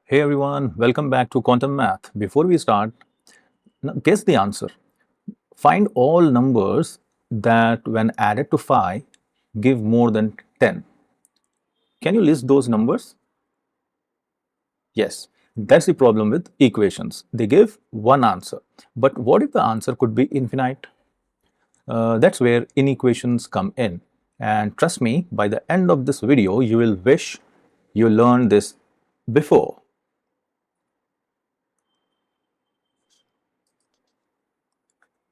Hey everyone, welcome back to Quantum Math. Before we start, now guess the answer. Find all numbers that when added to 5 give more than 10. Can you list those numbers? Yes, that's the problem with equations. They give one answer. But what if the answer could be infinite? That's where inequations come in. And trust me, by the end of this video, you will wish you learned this before.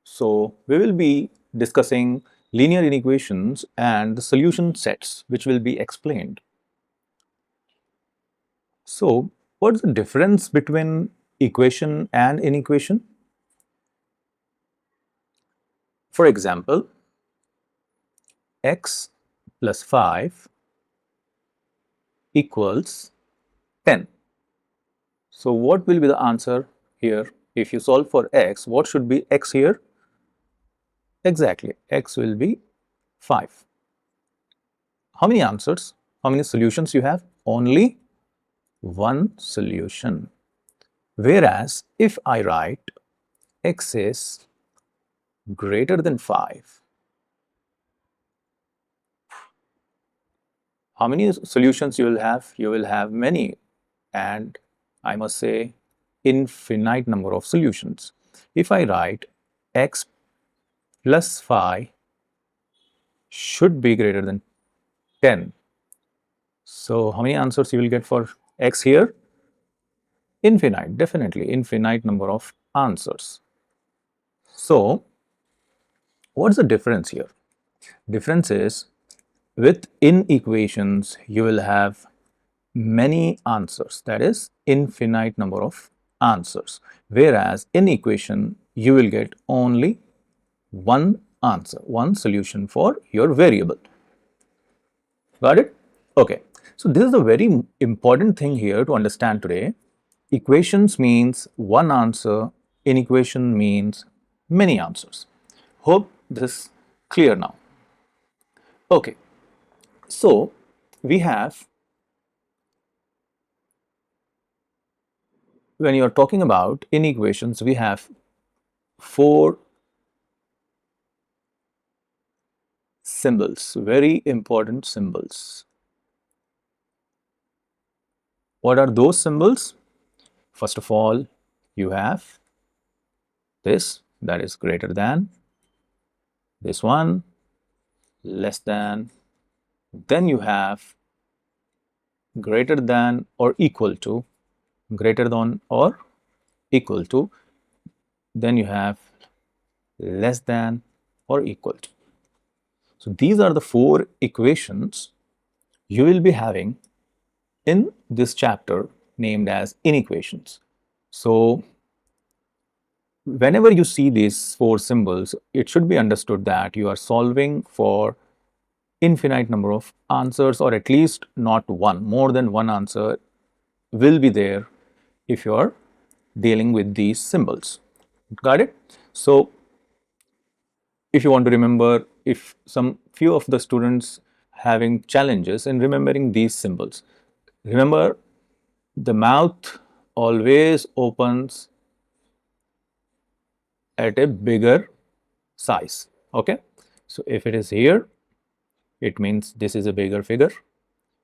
So, we will be discussing linear inequations and the solution sets which will be explained. So, what's the difference between equation and inequation? For example, x plus 5 equals 10. So, what will be the answer here? If you solve for x, what should be x here? Exactly, x will be 5. How many answers? How many solutions you have? Only one solution. Whereas if I write x is greater than 5, how many solutions you will have? You will have many, and I must say infinite number of solutions. If I write x plus 5 should be greater than 10. So how many answers you will get for x here? Infinite, definitely infinite number of answers. So what's the difference here? Difference is with inequations you will have many answers, that is infinite number of answers, whereas in equation you will get only one answer, one solution for your variable. Got it? Okay. So this is a very important thing here to understand today. Equations means one answer, inequation means many answers. Hope this is clear now. Okay. So we have, when you are talking about inequations, we have four symbols, very important symbols. What are those symbols? First of all, you have this, that is greater than, this one less than, then you have greater than or equal to, greater than or equal to, then you have less than or equal to. So these are the four equations you will be having in this chapter named as inequations. So whenever you see these four symbols, it should be understood that you are solving for infinite number of answers, or at least not one, more than one answer will be there if you are dealing with these symbols. Got it? So if you want to remember, if some few of the students having challenges in remembering these symbols, remember the mouth always opens at a bigger size. Okay, so if it is here, it means this is a bigger figure.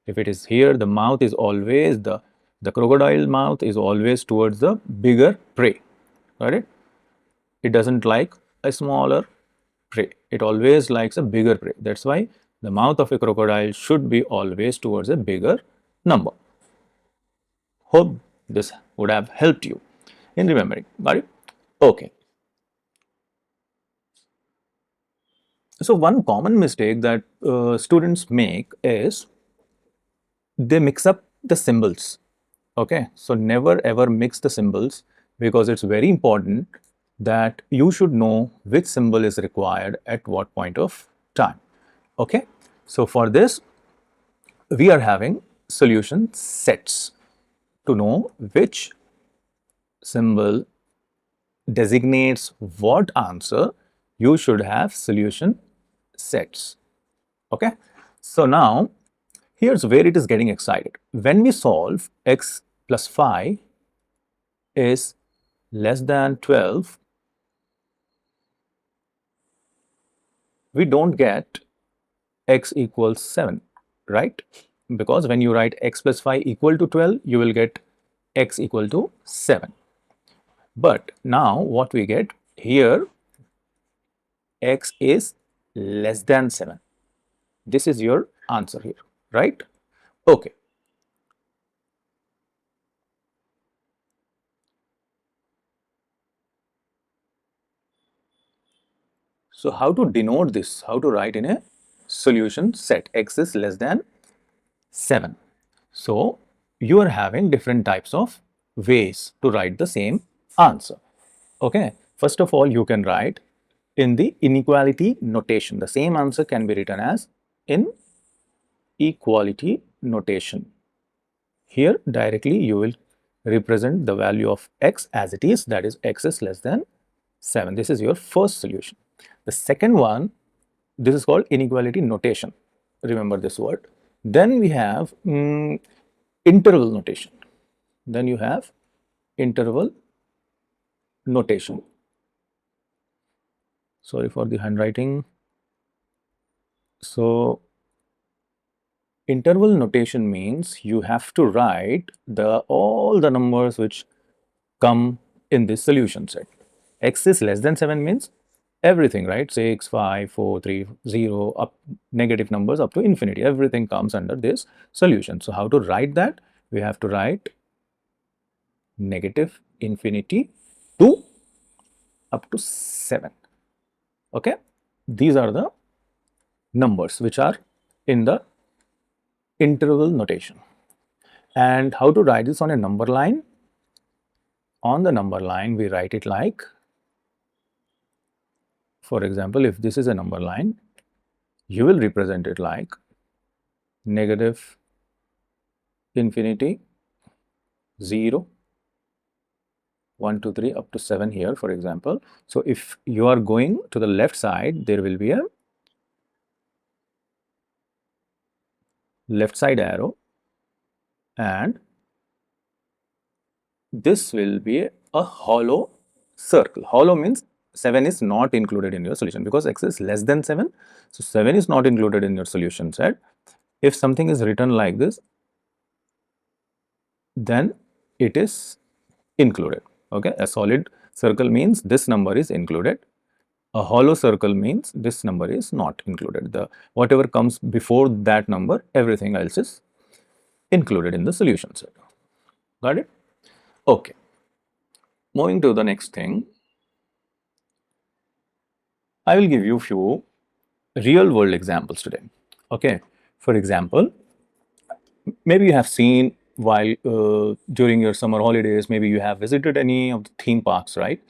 If it is here, the mouth is always, the crocodile mouth is always towards the bigger prey. Got it? It doesn't like a smaller prey, it always likes a bigger prey. That's why the mouth of a crocodile should be always towards a bigger number. Hope this would have helped you in remembering. Got it? Okay. So one common mistake that students make is they mix up the symbols. Okay, so never ever mix the symbols, because it's very important that you should know which symbol is required at what point of time. Okay, so for this we are having solution sets to know which symbol designates what answer. You should have solution sets. Okay, so now here's where it is getting excited. When we solve x plus 5 is less than 12, we don't get x equals 7, right? Because when you write x plus 5 equal to 12, you will get x equal to 7. But now what we get here, x is less than 7. This is your answer here, right? Okay. So how to denote this? How to write in a solution set x is less than 7. So you are having different types of ways to write the same answer. Okay. First of all, you can write in the inequality notation. The same answer can be written as in equality notation. Here directly you will represent the value of x as it is, that is x is less than 7. This is your first solution. The second one, this is called inequality notation. Remember this word. Then we have interval notation. Then you have interval notation. Sorry for the handwriting. So interval notation means you have to write all the numbers which come in this solution set. X is less than 7 means everything, right? 6, 5, 4, 3, 0, up negative numbers up to infinity. Everything comes under this solution. So how to write that? We have to write negative infinity to up to 7. Okay? These are the numbers which are in the interval notation. And how to write this on a number line? On the number line, we write it like, for example, if this is a number line, you will represent it like negative infinity 0, 1, 2, 3 up to 7 here, for example. So if you are going to the left side, there will be a left side arrow, and this will be a hollow circle. Hollow means 7 is not included in your solution because x is less than 7. So 7 is not included in your solution set. If something is written like this, then it is included. Okay, a solid circle means this number is included. A hollow circle means this number is not included. The whatever comes before that number, everything else is included in the solution set. Got it? Okay. Moving to the next thing, I will give you few real world examples today. Okay. For example, maybe you have seen while during your summer holidays, maybe you have visited any of the theme parks, right?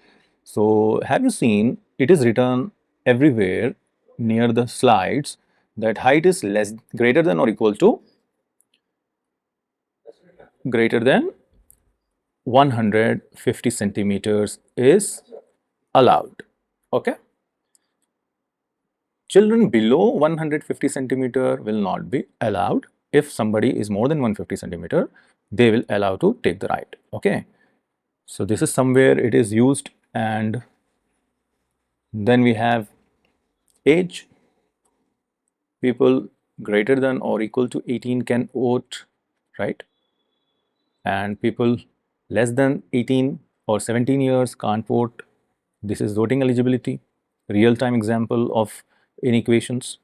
So have you seen it is written everywhere near the slides that height is greater than or equal to greater than 150 centimeters is allowed. Okay. Children below 150 centimeter will not be allowed. If somebody is more than 150 centimeter, they will allow to take the ride. Okay. So this is somewhere it is used, and then we have age. People greater than or equal to 18 can vote, right? And people less than 18 or 17 years can't vote. This is voting eligibility. Real-time example of inequations.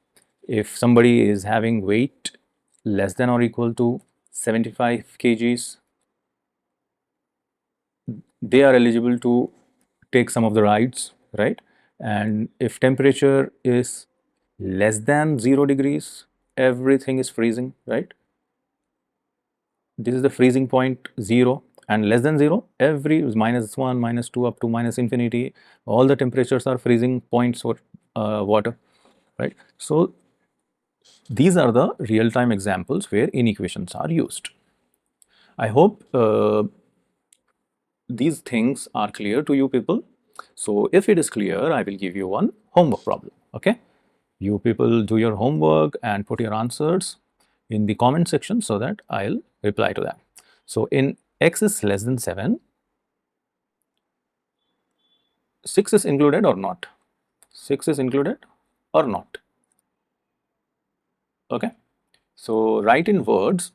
If somebody is having weight less than or equal to 75 kgs, they are eligible to take some of the rides, right? And if temperature is less than 0 degrees, everything is freezing, right? This is the freezing point 0, and less than 0, every -1, -2 up to minus infinity, all the temperatures are freezing points for water, right? So these are the real-time examples where inequations are used. I hope these things are clear to you people. So if it is clear, I will give you one homework problem. Okay, you people do your homework and put your answers in the comment section so that I'll reply to that. So in x is less than 7, 6 is included or not? 6 is included or not? Okay. So, write in words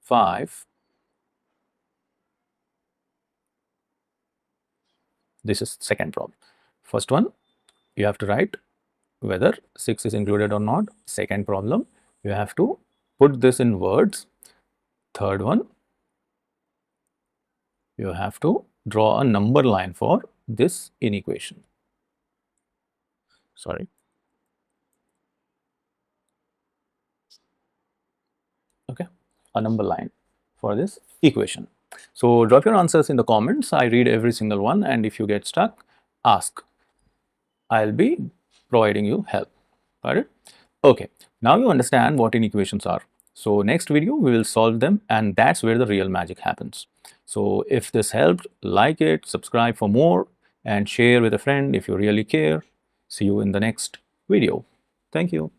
5. This is second problem. First one, you have to write whether 6 is included or not. Second problem, you have to put this in words. Third one, you have to draw a number line for this inequation. Sorry. Okay, a number line for this equation. So, drop your answers in the comments. I read every single one, and if you get stuck, ask. I'll be providing you help. Got it? Okay, now you understand what inequations are. So, next video we will solve them, and that's where the real magic happens. So, if this helped, like it, subscribe for more, and share with a friend if you really care. See you in the next video. Thank you.